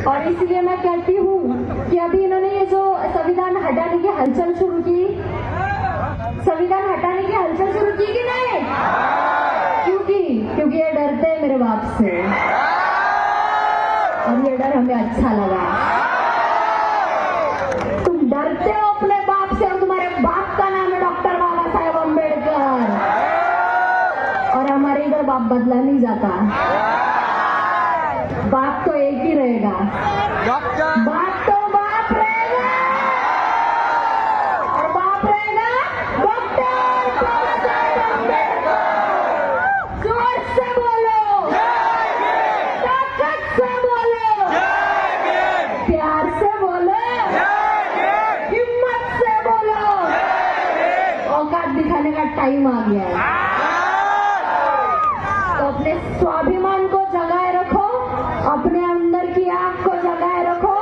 और इसलिए मैं कहती हूँ कि अभी इन्होंने ये जो संविधान हटाने की हलचल शुरू की, संविधान हटाने की हलचल शुरू की कि नहीं? क्योंकि ये डरते हैं मेरे बाप से और ये डर हमें अच्छा लगा। तुम डरते हो अपने बाप से और तुम्हारे बाप का नाम है डॉक्टर बाबा साहेब अम्बेडकर और हमारे इधर बाप बदला नहीं जाता, बाप तो एक ही रहेगा, बाप तो बाप रहेगा और बाप रहेगा डॉक्टर बाबा साहेब अम्बेडकर। जोर से बोलो, ताकत से बोलो, प्यार से बोलो, हिम्मत से बोलो। औकात दिखाने का टाइम आ गया है, तो अपने स्वाभिमान को जगाए रखो, अपने अंदर की आग को जगाए रखो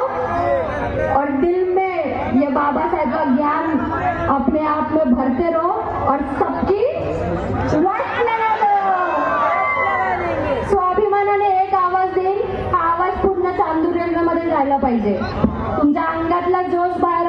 और दिल में ये बाबा साहेब का ज्ञान अपने आप में भरते रहो और सबकी वाट लगा दो। स्वाभिमानाने एक आवाज देईल, हा आवाज पूर्ण चांदूर रेल्वेमध्ये जायला पाहिजे, तुमच्या अंगातला जोश बाहेर